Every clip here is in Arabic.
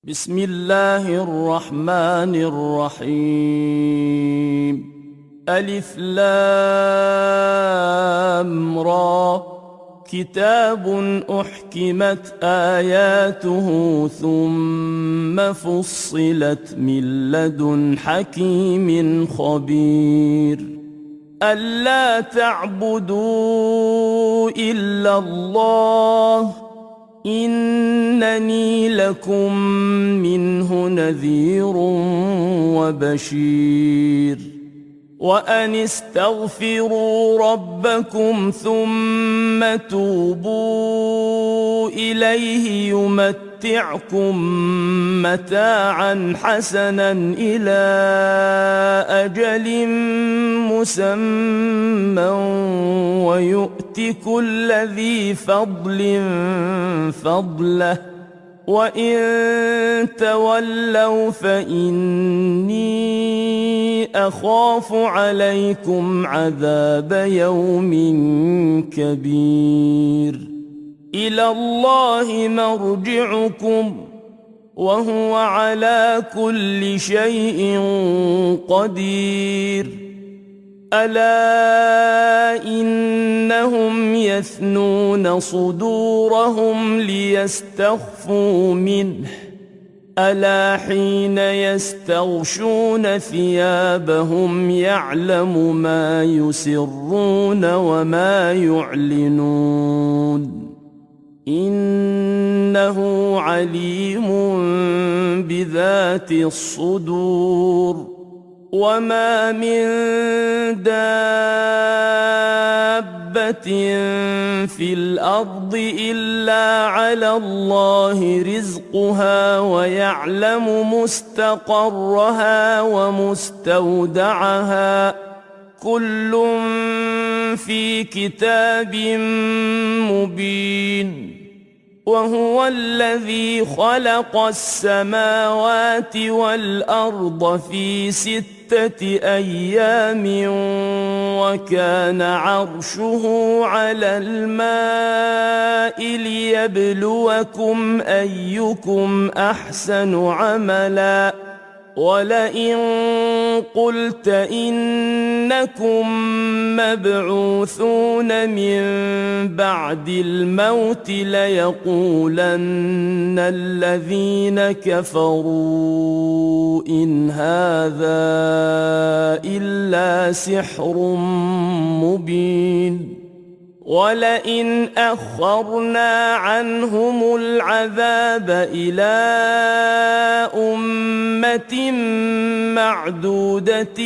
بسم الله الرحمن الرحيم. ألف لام را، كتاب أحكمت آياته ثم فصلت من لدن حكيم خبير. ألا تعبدوا إلا الله إنني لكم منه نذير وبشير. وأن استغفروا ربكم ثم توبوا إليه يمتعكم متاعا حسنا إلى أجل مسمى ويؤت كل ذي فضل فضله، وإن تولوا فإني أخاف عليكم عذاب يوم كبير. إلى الله مرجعكم وهو على كل شيء قدير. ألا إنهم يثنون صدورهم ليستخفوا منه، ألا حين يستغشون ثيابهم يعلم ما يسرون وما يعلنون، إنه عليم بذات الصدور. وما من دابة في الأرض إلا على الله رزقها ويعلم مستقرها ومستودعها، كل في كتاب مبين. وهو الذي خلق السماوات والأرض في 6 أيام وكان عرشه على الماء ليبلوكم أيكم أحسن عملا. ولئن قلت إنكم مبعوثون من بعد الموت ليقولن الذين كفروا إن هذا إلا سحر مبين. ولئن أخرنا عنهم العذاب إلى أمة معدودة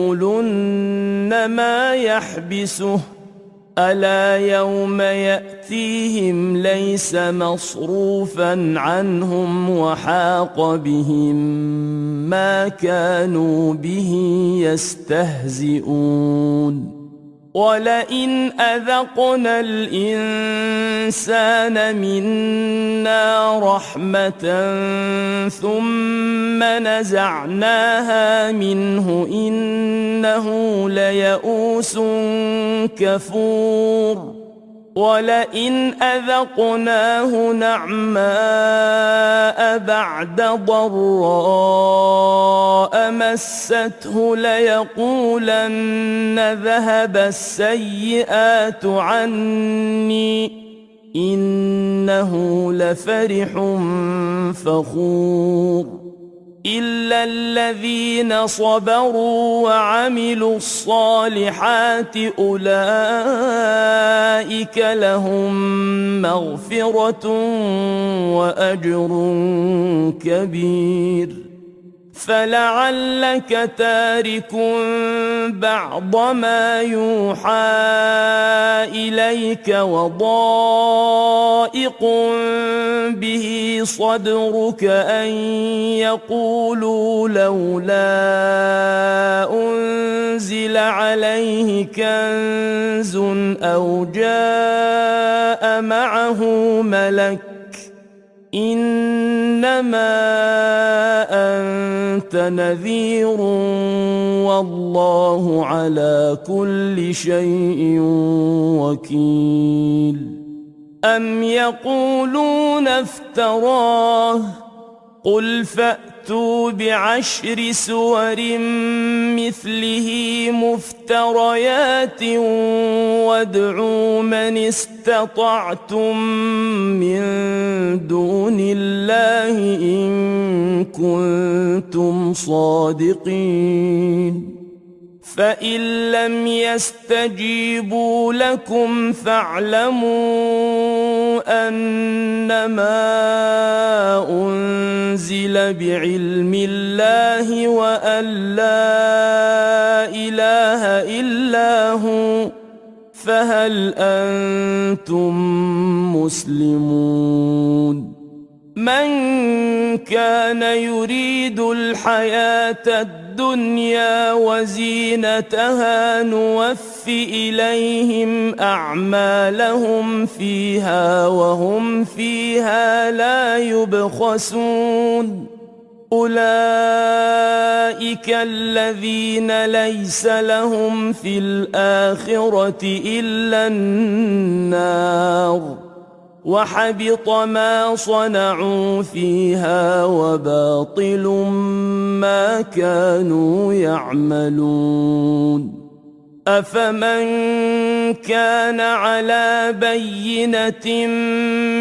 ليقولن ما يحبسه، ألا يوم يأتيهم ليس مصروفا عنهم وحاق بهم ما كانوا به يستهزئون. ولئن أذقنا الإنسان منا رحمة ثم نزعناها منه إنه ليئوس كفور. ولئن أذقناه نعماء بعد ضراء مسته ليقولن ذهب السيئات عني إنه لفرح فخور. إلا الذين صبروا وعملوا الصالحات أولئك لهم مغفرة وأجر كبير. فلعلك تارك بعض ما يوحى إليك وضائق به صدرك أن يقولوا لولا أنزل عليه كنز أو جاء معه ملك، إنما أنت نذير والله على كل شيء وكيل. أم يقولون افتراه قل فأتوا ب10 سور مثله مفتريات وادعوا من استطعتم من دون الله إن كنتم صادقين فإن لم يستجيبوا لكم فاعلموا أنما أنزل بعلم الله وأن لا إله إلا هو فهل أنتم مسلمون من كان يريد الحياة الدنيا وزينتها نوف إليهم أعمالهم فيها وهم فيها لا يبخسون أولئك الذين ليس لهم في الآخرة إلا النار وحبط ما صنعوا فيها وباطل ما كانوا يعملون أفمن كان على بينة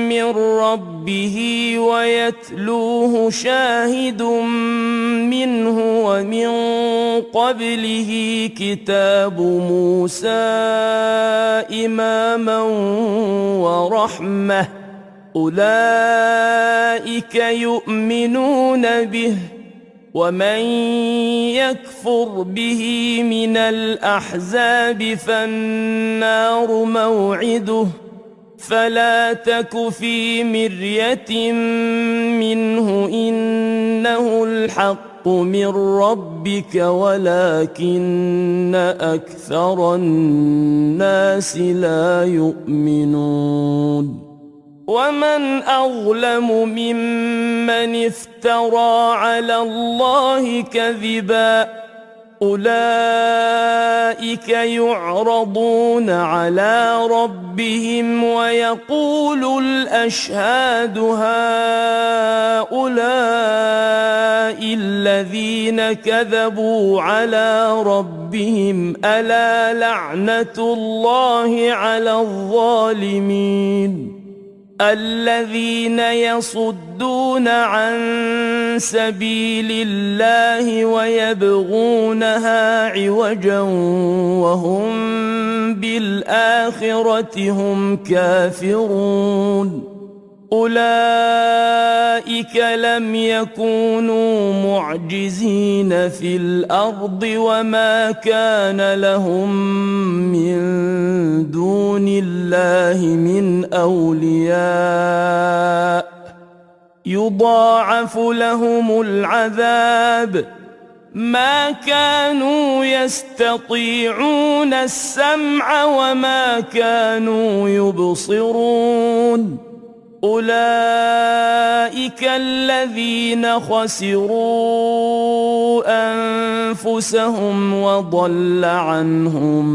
من ربه ويتلوه شاهد منه ومن قبله كتاب موسى إماما ورحمة أولئك يؤمنون به ومن يكفر به من الأحزاب فالنار موعده فلا تك في مرية منه إنه الحق من ربك ولكن أكثر الناس لا يؤمنون ومن أظلم ممن افترى على الله كذبا أولئك يعرضون على ربهم ويقول الأشهاد هؤلاء الذين كذبوا على ربهم ألا لعنة الله على الظالمين الذين يصدون عن سبيل الله ويبغونها عوجا وهم بالآخرة هم كافرون أولئك لم يكونوا معجزين في الأرض وما كان لهم من دون الله من أولياء يضاعف لهم العذاب ما كانوا يستطيعون السمع وما كانوا يبصرون أولئك الذين خسروا أنفسهم وضل عنهم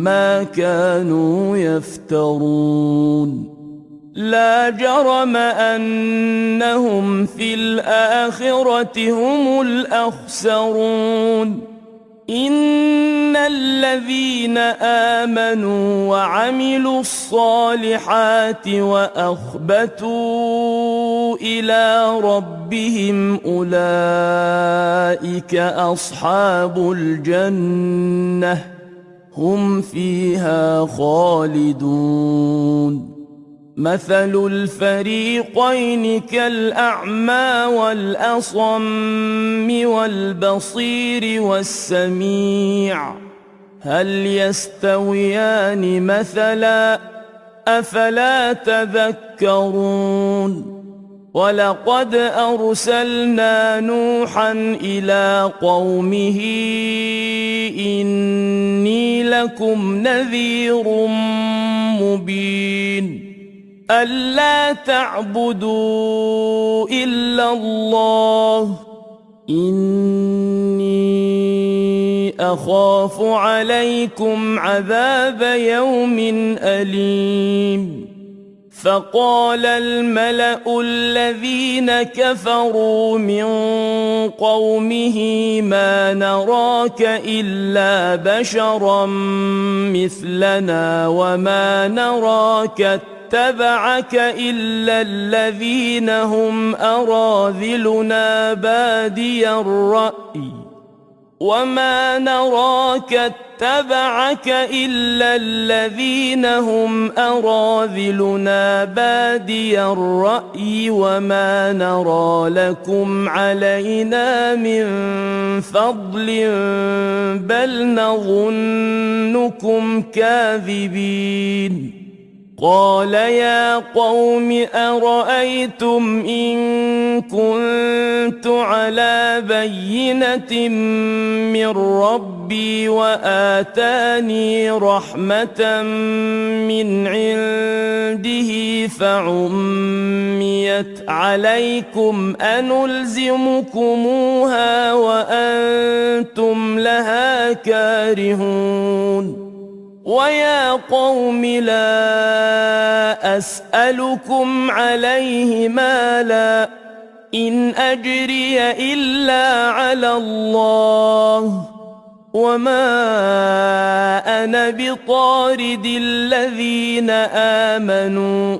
ما كانوا يفترون لا جرم أنهم في الآخرة هم الأخسرون إن الذين آمنوا وعملوا الصالحات وأخبتوا إلى ربهم أولئك أصحاب الجنة هم فيها خالدون مثل الفريقين كالأعمى والأصم والبصير والسميع هل يستويان مثلا أفلا تذكرون ولقد أرسلنا نوحا إلى قومه إني لكم نذير مبين ألا تعبدوا إلا الله إني أخاف عليكم عذاب يوم أليم فقال الملأ الذين كفروا من قومه ما نراك إلا بشرا مثلنا وما نراك اتبعك إلا الذين هم أراذلنا بادي الرأي وما نراك اتبعك إلا الذين هم أراذلنا بادي الرأي وما نرى لكم علينا من فضل بل نظنكم كاذبين قال يا قوم أرأيتم إن كنت على بينة من ربي وآتاني رحمة من عنده فعميت عليكم أنلزمكموها وأنتم لها كارهون ويا قوم لا أسألكم عليه مالا إن أجري إلا على الله وما أنا بطارد الذين آمنوا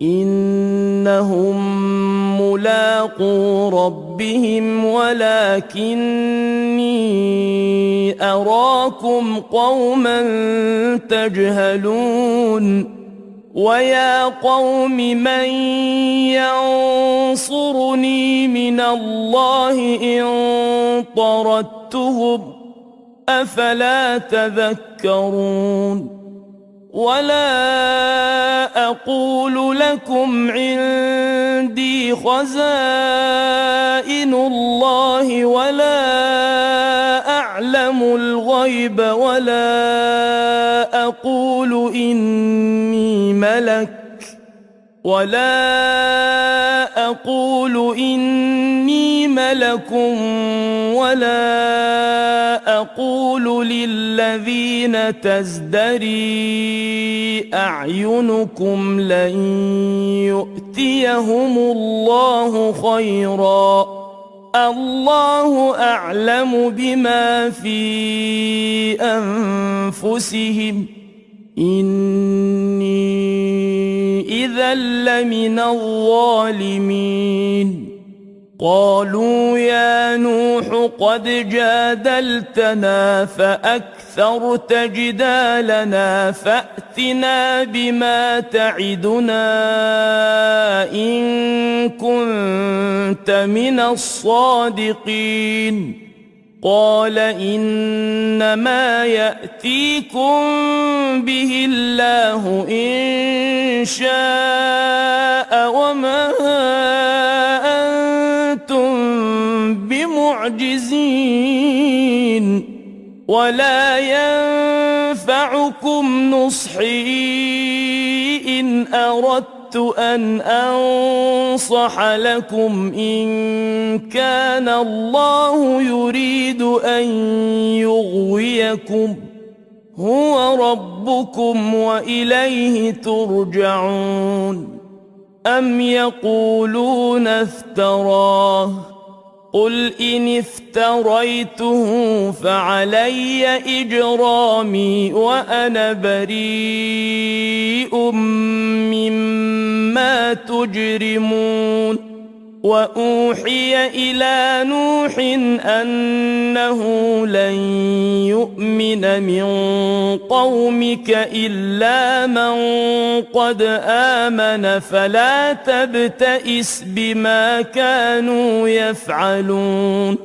إنهم ملاقو ربهم ولكني أراكم قوما تجهلون ويا قوم من ينصرني من الله إن طردتهم أفلا تذكرون ولا أقول لكم عندي خزائن الله ولا أعلم الغيب ولا أقول إني ملك ولا أقول للذين تزدري أعينكم لن يؤتيهم الله خيرا الله أعلم بما في أنفسهم إني إذا لمن الظالمين قالوا يا نوح قد جادلتنا فأكثرت جدالنا فأتنا بما تعدنا إن كنت من الصادقين قال إنما يأتيكم به الله إن شاء وما أنتم بمعجزين ولا ينفعكم نصحي إن أردت أن أنصح لكم إن كان الله يريد أن يغويكم هو ربكم وإليه ترجعون أم يقولون افتراه قل إن افتريته فعلي إجرامي وأنا بريء مما تجرمون وأوحي إلى نوح أنه لن يؤمن من قومك إلا من قد آمن فلا تبتئس بما كانوا يفعلون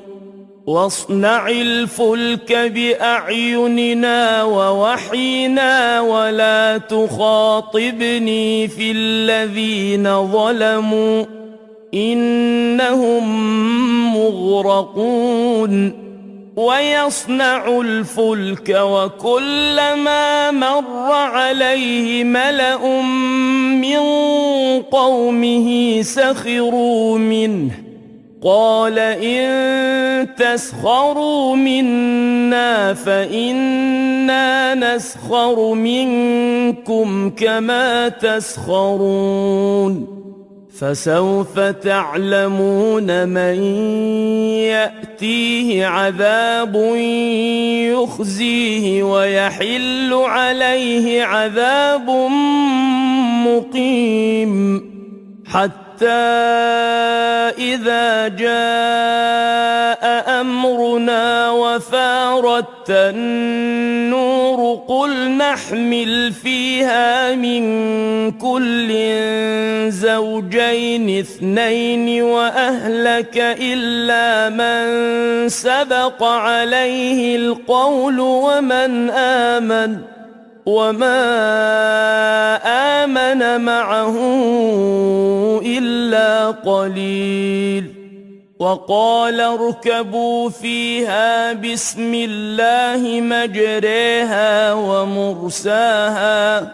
واصنع الفلك بأعيننا ووحينا ولا تخاطبني في الذين ظلموا إنهم مغرقون ويصنع الفلك وكلما مر عليه ملأ من قومه سخروا منه قال إن تسخروا منا فإنا نسخر منكم كما تسخرون فسوف تعلمون من يأتيه عذاب يخزيه ويحل عليه عذاب مقيم حتى إذا جاء أمرنا وفارت النور قل نحمل فيها من كل زوجين اثنين وأهلك إلا من سبق عليه القول وما آمن معه إلا قليل وقال اركبوا فيها بسم الله مجريها ومرساها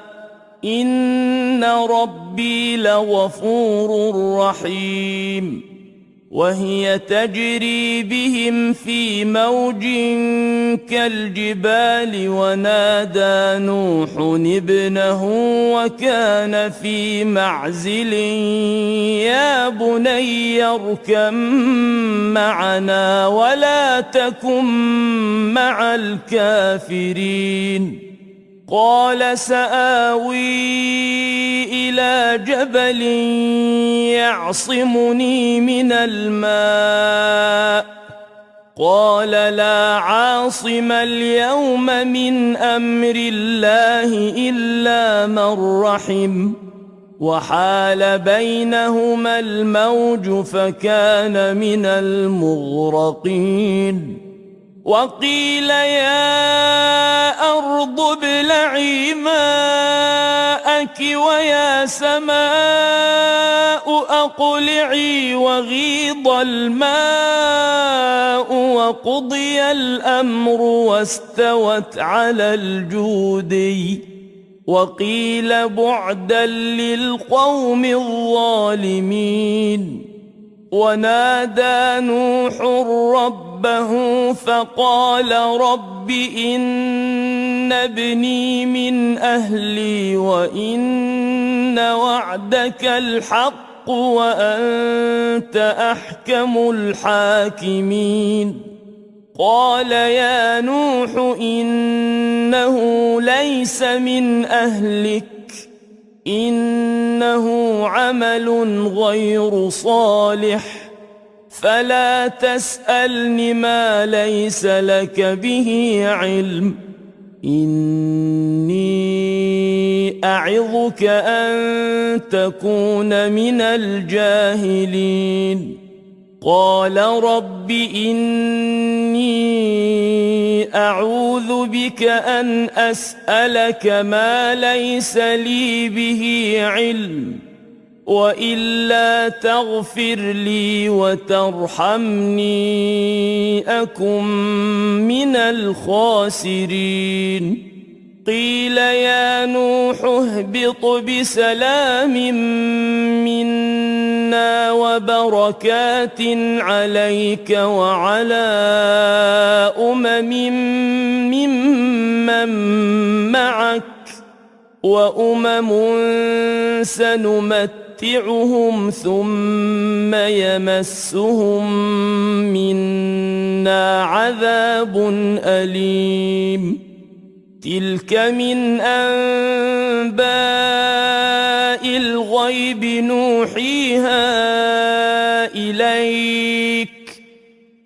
إن ربي لغفور رحيم وهي تجري بهم في موج كالجبال ونادى نوح ابنه وكان في معزل يا بني اركب معنا ولا تكن مع الكافرين قال سآوي إلى جبل يعصمني من الماء قال لا عاصم اليوم من أمر الله إلا من رحم وحال بينهما الموج فكان من المغرقين وقيل يا أرض ابلعي ماءك ويا سماء أقلعي وغيض الماء وقضي الأمر واستوت على الجودي وقيل بعدا للقوم الظالمين ونادى نوح ربه فقال رب إن ابني من أهلي وإن وعدك الحق وأنت أحكم الحاكمين قال يا نوح إنه ليس من أهلك إنه عمل غير صالح فلا تسألني ما ليس لك به علم إني أعظك أن تكون من الجاهلين قال رب إني أعوذ بك أن أسألك ما ليس لي به علم وإلا تغفر لي وترحمني أكن من الخاسرين قيل يا نوح اهبط بسلام منا وبركات عليك وعلى ممن معك وأمم سنمتعهم ثم يمسهم منا عذاب أليم تلك من أنباء الغيب نوحيها إليك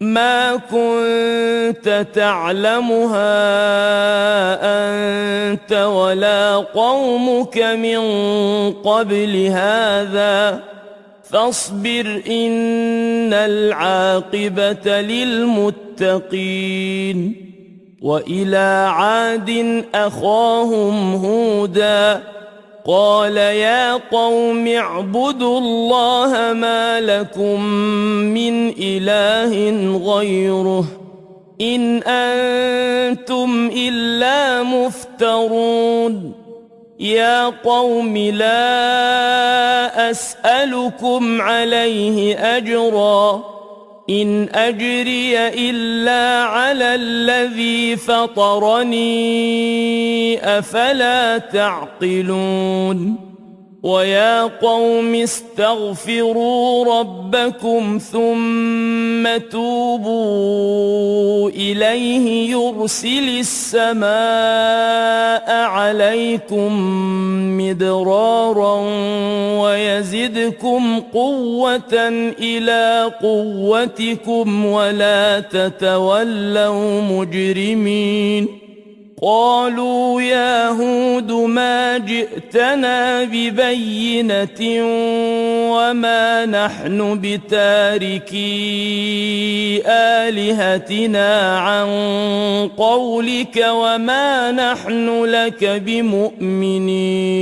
ما كنت تعلمها أنت ولا قومك من قبل هذا فاصبر إن العاقبة للمتقين وإلى عاد أخاهم هودا قال يا قوم اعبدوا الله ما لكم من إله غيره إن أنتم إلا مفترون يا قوم لا أسألكم عليه أجرا إن أجري إلا على الذي فطرني أفلا تعقلون ويا قوم استغفروا ربكم ثم توبوا إليه يرسل السماء عليكم مدرارا ويزدكم قوة إلى قوتكم ولا تتولوا مجرمين قالوا يا هود ما جئتنا ببينة وما نحن بتاركي آلهتنا عن قولك وما نحن لك بمؤمنين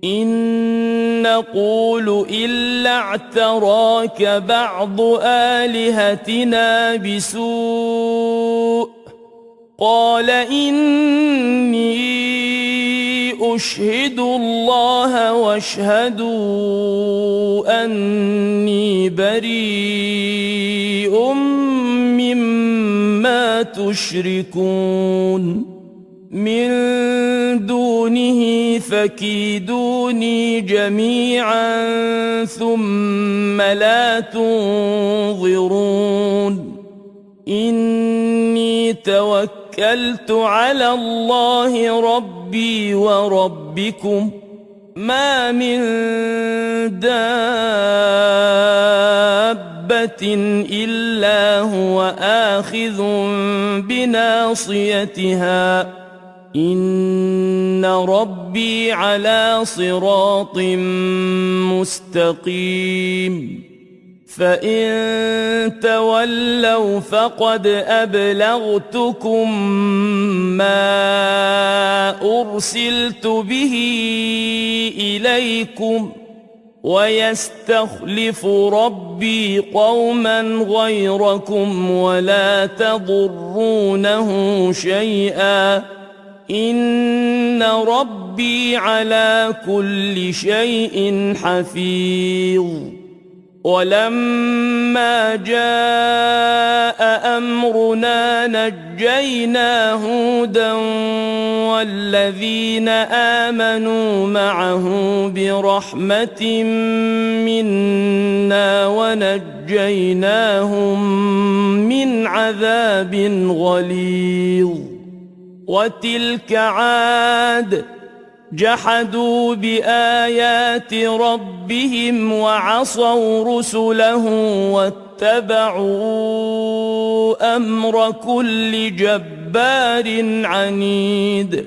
إن نقول إلا اعتراك بعض آلهتنا بسوء قال إني أشهد الله واشهدوا أني بريء مما تشركون من دونه فكيدوني جميعا ثم لا تنظرون إني توكلت على الله ربي وربكم ما من دابة إلا هو آخذ بناصيتها إن ربي على صراط مستقيم فإن تولوا فقد أبلغتكم ما أرسلت به إليكم ويستخلف ربي قوما غيركم ولا تضرونه شيئا إن ربي على كل شيء حفيظ ولما جاء أمرنا نجينا هودا والذين آمنوا معه برحمة منا ونجيناهم من عذاب غليظ وتلك عاد جحدوا بآيات ربهم وعصوا رسله واتبعوا أمر كل جبار عنيد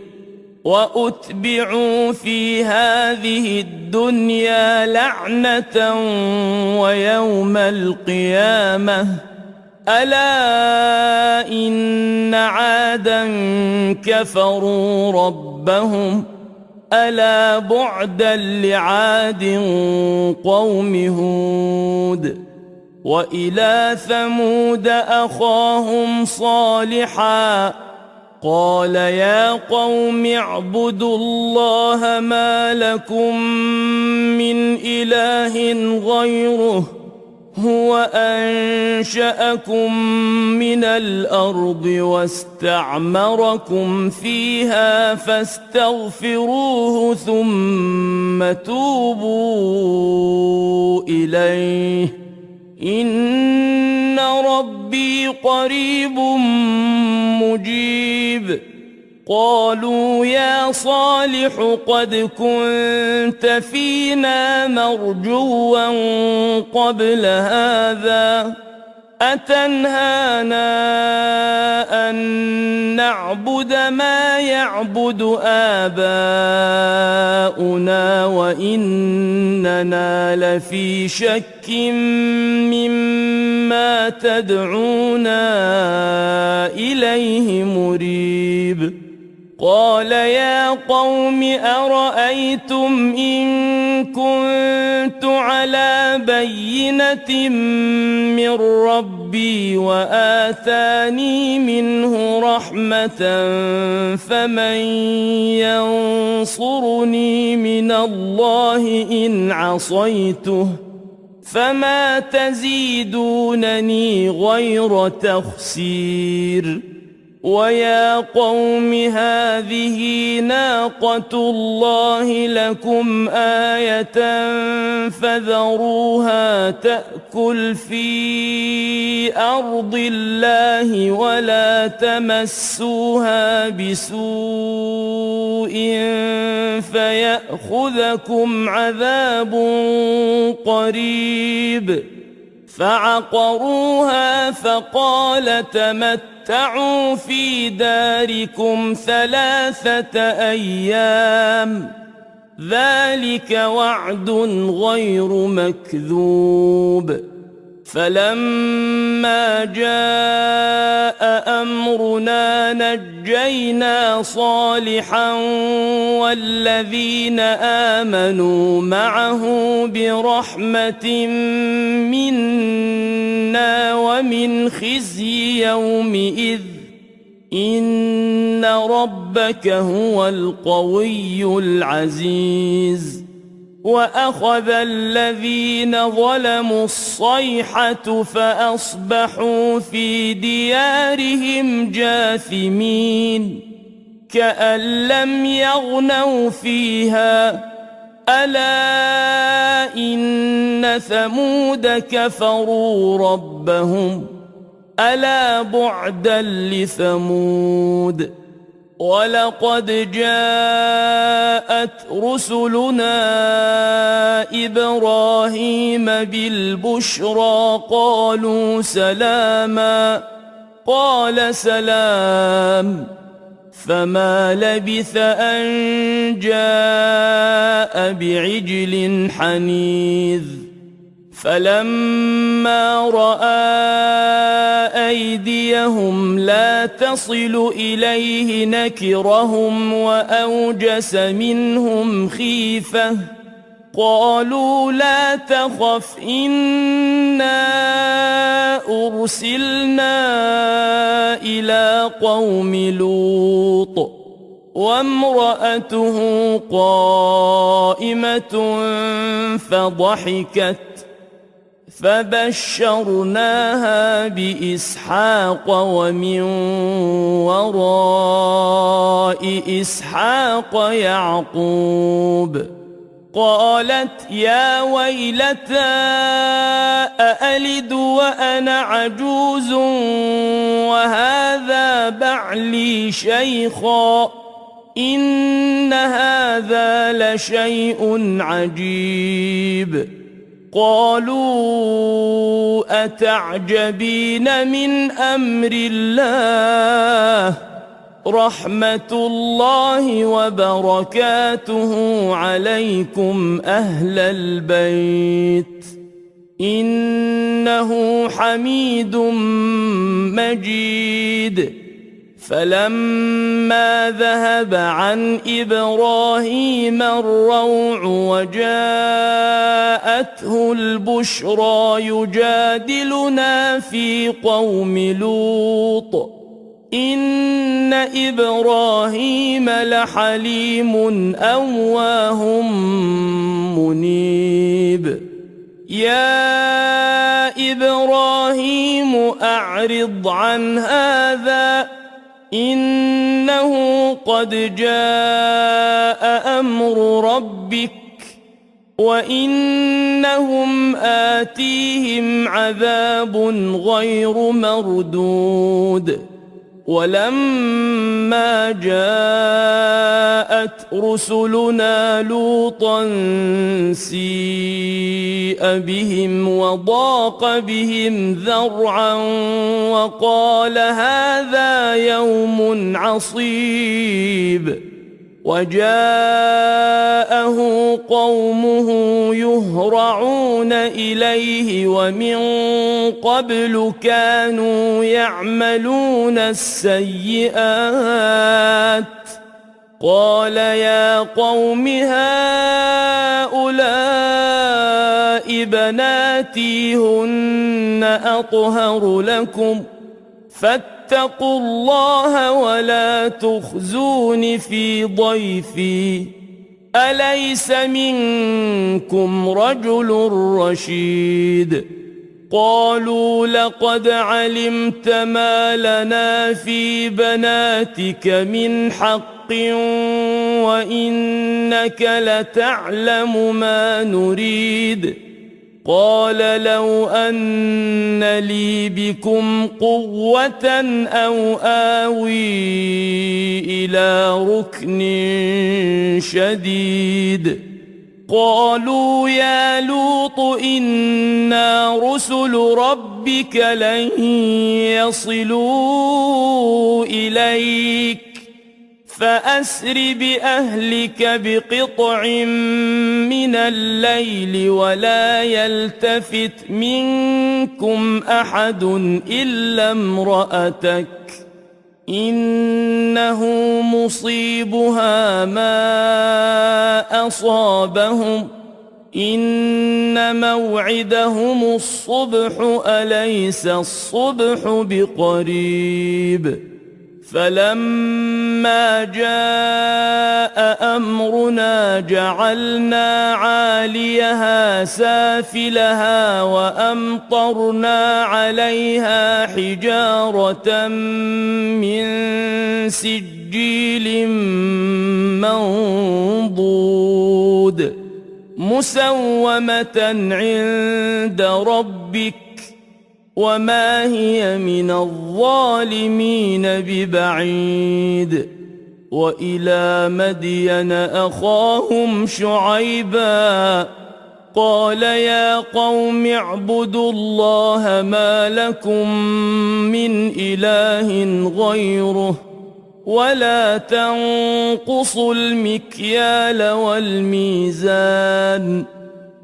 وأتبعوا في هذه الدنيا لعنة ويوم القيامة ألا إن عادا كفروا ربهم ألا بعدا لعاد قوم هود وإلى ثمود أخاهم صالحا قال يا قوم اعبدوا الله ما لكم من إله غيره هو أنشأكم من الأرض واستعمركم فيها فاستغفروه ثم توبوا إليه إن ربي قريب مجيب قالوا يا صالح قد كنت فينا مرجوا قبل هذا أتنهانا أن نعبد ما يعبد آباؤنا وإننا لفي شك مما تدعونا إليه مريب قال يا قوم أرأيتم إن كنت على بينة من ربي وآتاني منه رحمة فمن ينصرني من الله إن عصيته فما تزيدونني غير تخسير ويا قوم هذه ناقة الله لكم آية فذروها تأكل في أرض الله ولا تمسوها بسوء فيأخذكم عذاب قريب فعقروها فقال تمتعوا في داركم 3 أيام ذلك وعد غير مكذوب فلما جاء أمرنا نجينا صالحا والذين آمنوا معه برحمة منا ومن خزي يومئذ إن ربك هو القوي العزيز وأخذ الذين ظلموا الصيحة فأصبحوا في ديارهم جاثمين كأن لم يغنوا فيها ألا إن ثمود كفروا ربهم ألا بعدا لثمود ولقد جاءت رسلنا إبراهيم بالبشرى قالوا سلاما قال سلام فما لبث أن جاء بعجل حنيذ فلما رأى أيديهم لا تصل إليه نكرهم وأوجس منهم خيفة قالوا لا تخف إنا أرسلنا إلى قوم لوط وامرأته قائمة فضحكت فبشرناها بإسحاق ومن وراء إسحاق يعقوب قالت يا ويلتى أألد وأنا عجوز وهذا بعلي شيخا إن هذا لشيء عجيب قالوا أتعجبين من أمر الله رحمة الله وبركاته عليكم أهل البيت إنه حميد مجيد فلما ذهب عن إبراهيم الروع وجاءته البشرى يجادلنا في قوم لوط إن إبراهيم لحليم أواه منيب يا إبراهيم أعرض عن هذا إنه قد جاء أمر ربك وإنهم آتيهم عذاب غير مردود ولما جاءت رسلنا لوطا سيء بهم وضاق بهم ذرعا وقال هذا يوم عصيب وجاءه قومه يهرعون إليه ومن قبل كانوا يعملون السيئات قال يا قوم هؤلاء بناتي هن أطهر لكم فاتقوا الله ولا تخزون في ضيفي أليس منكم رجل رشيد قالوا لقد علمت ما لنا في بناتك من حق وإنك لتعلم ما نريد قال لو أن لي بكم قوة أو آوي إلى ركن شديد قالوا يا لوط إنا رسل ربك لن يصلوا إليك فأسر بأهلك بقطع من الليل ولا يلتفت منكم أحد إلا امرأتك إنه مصيبها ما أصابهم إن موعدهم الصبح أليس الصبح بقريب فلما جاء أمرنا جعلنا عاليها سافلها وأمطرنا عليها حجارة من سجيل منضود مسومة عند ربك وما هي من الظالمين ببعيد وإلى مدين أخاهم شعيبا قال يا قوم اعبدوا الله ما لكم من إله غيره ولا تنقصوا المكيال والميزان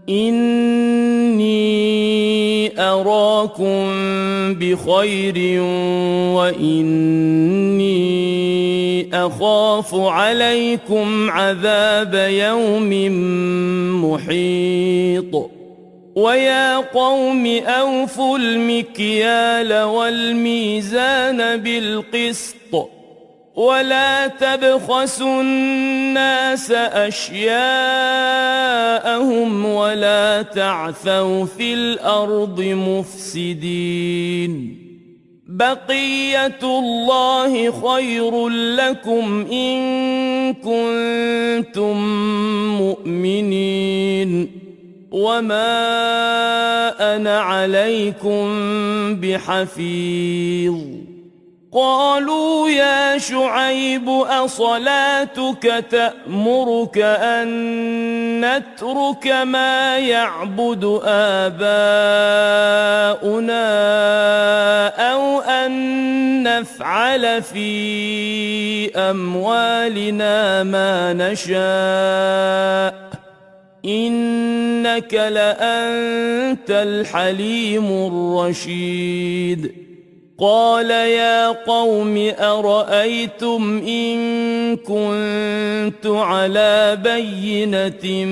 إني أراكم بخير وإني أخاف عليكم عذاب يوم محيط ويا قوم أوفوا المكيال والميزان بالقسط ولا تبخسوا الناس أشياءهم ولا تعثوا في الأرض مفسدين بقية الله خير لكم إن كنتم مؤمنين وما أنا عليكم بحفيظ قالوا يا شعيب أصلاتك تأمرك أن نترك ما يعبد آباؤنا أو أن نفعل في أموالنا ما نشاء إنك لأنت الحليم الرشيد قال يا قوم أرأيتم إن كنت على بينة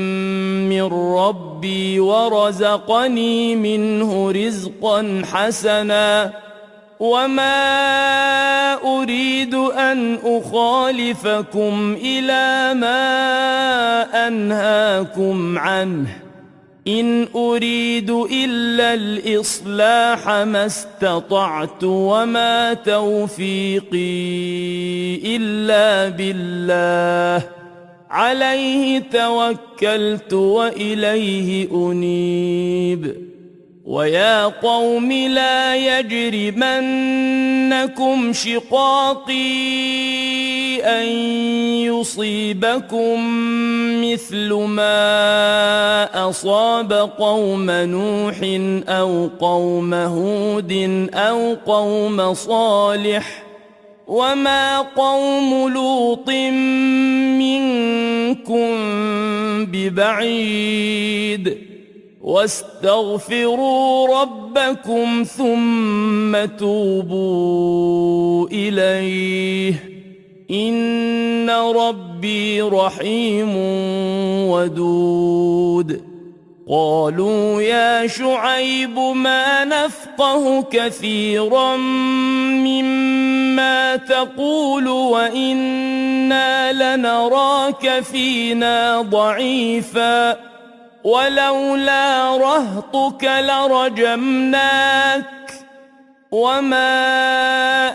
من ربي ورزقني منه رزقا حسنا وما أريد أن أخالفكم إلى ما أنهاكم عنه إن أريد إلا الإصلاح ما استطعت وما توفيقي إلا بالله عليه توكلت وإليه أنيب ويا قوم لا يجرمنكم شقاقي أن يصيبكم مثل ما أصاب قوم نوح أو قوم هود أو قوم صالح وما قوم لوط منكم ببعيد واستغفروا ربكم ثم توبوا إليه إن ربي رحيم ودود قالوا يا شعيب ما نفقه كثيرا مما تقول وإنا لنراك فينا ضعيفا ولولا رهطك لرجمناك وما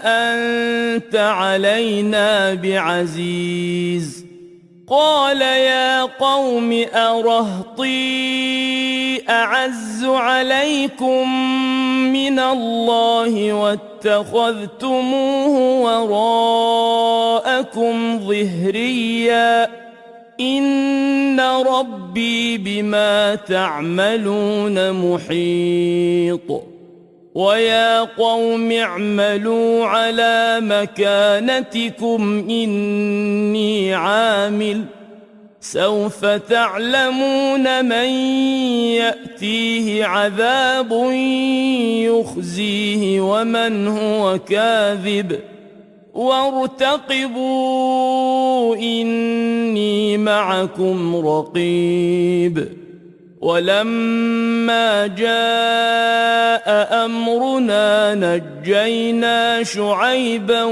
أنت علينا بعزيز قال يا قوم أرهطي أعز عليكم من الله واتخذتموه وراءكم ظهريا إن ربي بما تعملون محيط ويا قوم اعملوا على مكانتكم إني عامل سوف تعلمون من يأتيه عذاب يخزيه ومن هو كاذب وارتقبوا إني معكم رقيب ولما جاء أمرنا نجينا شعيبا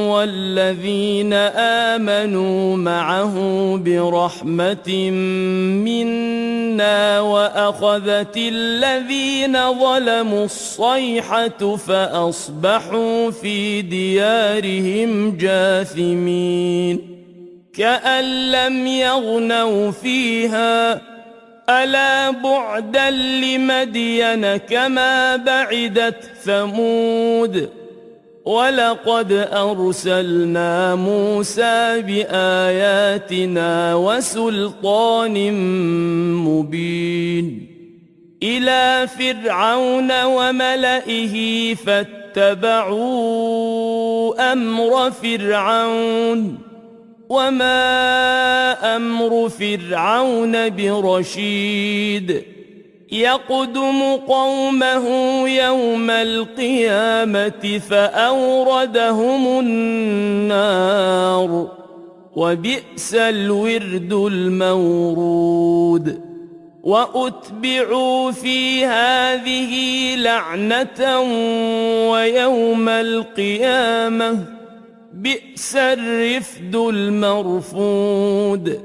والذين آمنوا معه برحمة منا وأخذت الذين ظلموا الصيحة فأصبحوا في ديارهم جاثمين كأن لم يغنوا فيها ألا بعدا لمدين كما بعدت ثمود ولقد أرسلنا موسى بآياتنا وسلطان مبين إلى فرعون وملئه فاتبعوا أمر فرعون وما أمر فرعون برشيد يقدم قومه يوم القيامة فأوردهم النار وبئس الورد المورود وأتبعوا في هذه لعنة ويوم القيامة بئس الرفد المرفود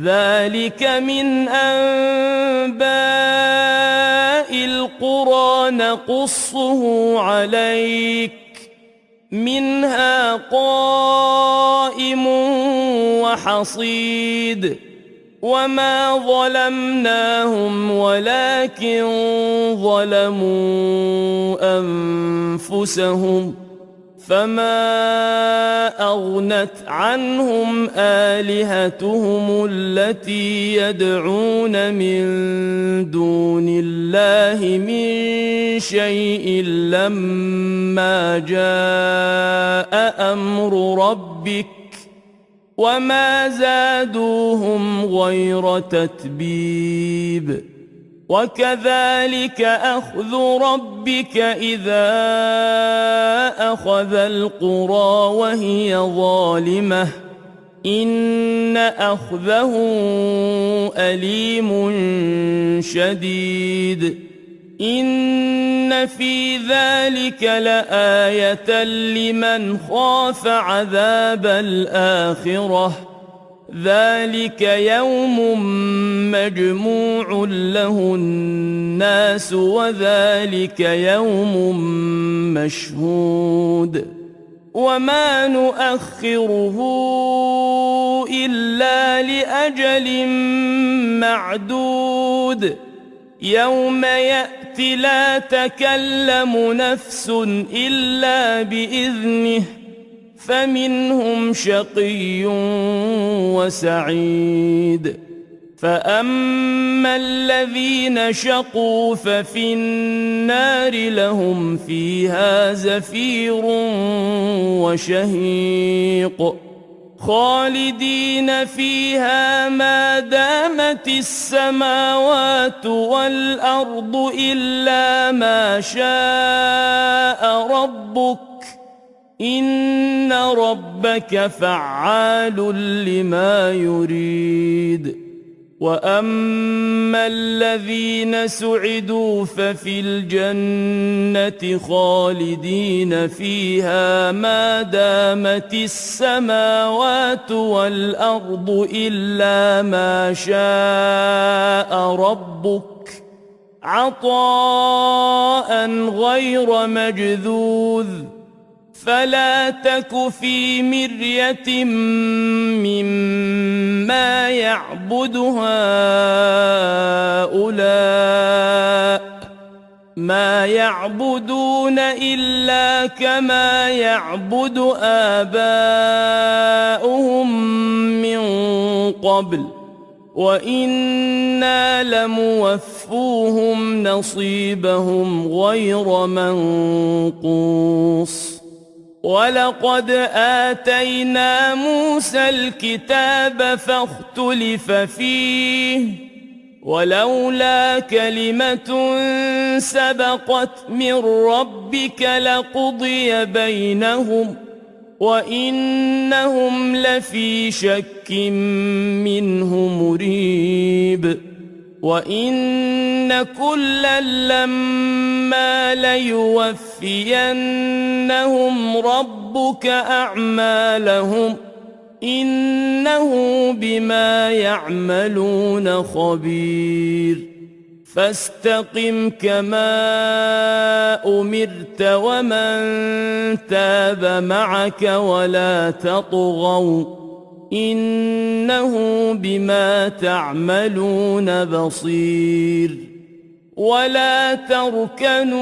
ذلك من أنباء القرى نقصه عليك منها قائم وحصيد وما ظلمناهم ولكن ظلموا أنفسهم فما أغنت عنهم آلهتهم التي يدعون من دون الله من شيء لما جاء أمر ربك وما زادوهم غير تتبيب وكذلك أخذ ربك إذا أخذ القرى وهي ظالمة إن أخذه أليم شديد إن في ذلك لآية لمن خاف عذاب الآخرة ذلك يوم مجموع له الناس وذلك يوم مشهود وما نؤخره إلا لأجل معدود يوم يأتي لا تكلم نفس إلا بإذنه فمنهم شقي وسعيد فأما الذين شقوا ففي النار لهم فيها زفير وشهيق خالدين فيها ما دامت السماوات والأرض إلا ما شاء ربك إن ربك فعال لما يريد وأما الذين سعدوا ففي الجنة خالدين فيها ما دامت السماوات والأرض إلا ما شاء ربك عطاء غير مجذوذ فلا تك في مرية مما يعبد هؤلاء ما يعبدون إلا كما يعبد آباؤهم من قبل وإنا لموفوهم نصيبهم غير منقوص ولقد آتينا موسى الكتاب فاختلف فيه ولولا كلمة سبقت من ربك لقضي بينهم وإنهم لفي شك منه مريب وإن كلا لما ليوفينهم ربك أعمالهم إنه بما يعملون خبير فاستقم كما أمرت ومن تاب معك ولا تطغوا إنه بما تعملون بصير ولا تركنوا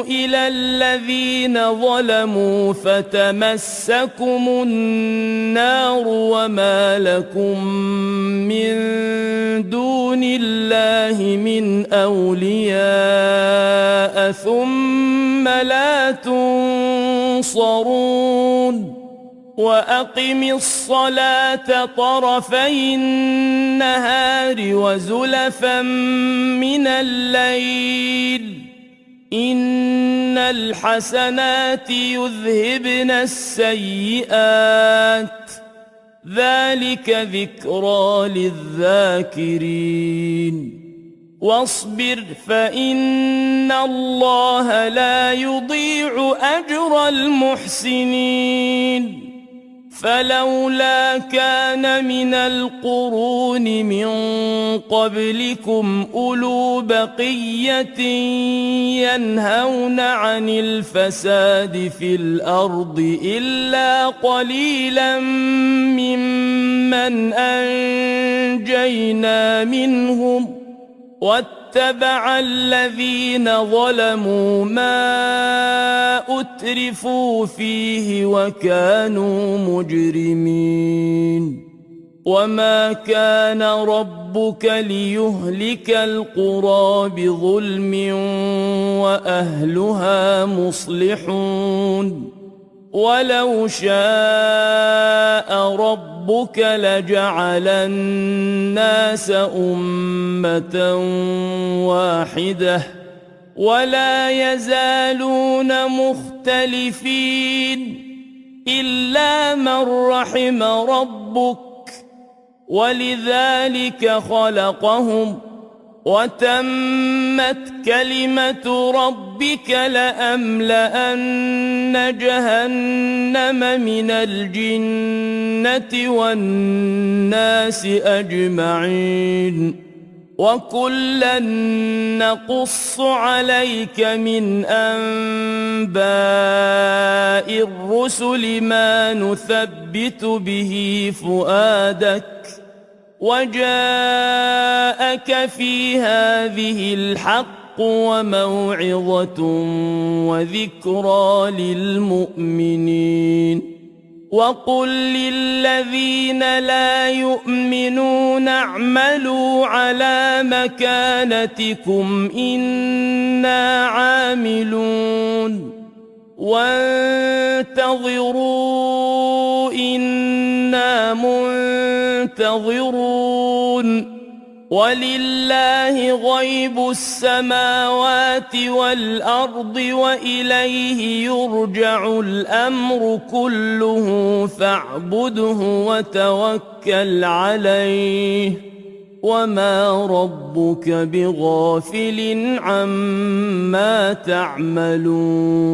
إلى الذين ظلموا فتمسكم النار وما لكم من دون الله من أولياء ثم لا تنصرون وأقم الصلاة طرفي النهار وزلفا من الليل إن الحسنات يذهبن السيئات ذلك ذكرى للذاكرين واصبر فإن الله لا يضيع أجر المحسنين فلولا كان من القرون من قبلكم أولو بقية ينهون عن الفساد في الأرض إلا قليلا ممن أنجينا منهم واتبع الذين ظلموا ما أترفوا فيه وكانوا مجرمين وما كان ربك ليهلك القرى بظلم وأهلها مصلحون ولو شاء ربك لجعل الناس أمة واحدة ولا يزالون مختلفين إلا من رحم ربك ولذلك خلقهم وتمت كلمة ربك لأملأن جهنم من الجنة والناس أجمعين وكلا نقص عليك من أنباء الرسل ما نثبت به فؤادك وجاءك في هذه الحق وموعظة وذكرى للمؤمنين وقل للذين لا يؤمنون اعملوا على مكانتكم إنا عاملون وانتظروا إنا منتظرون ولله غيب السماوات والأرض وإليه يرجع الأمر كله فاعبده وتوكل عليه وما ربك بغافل عما تعملون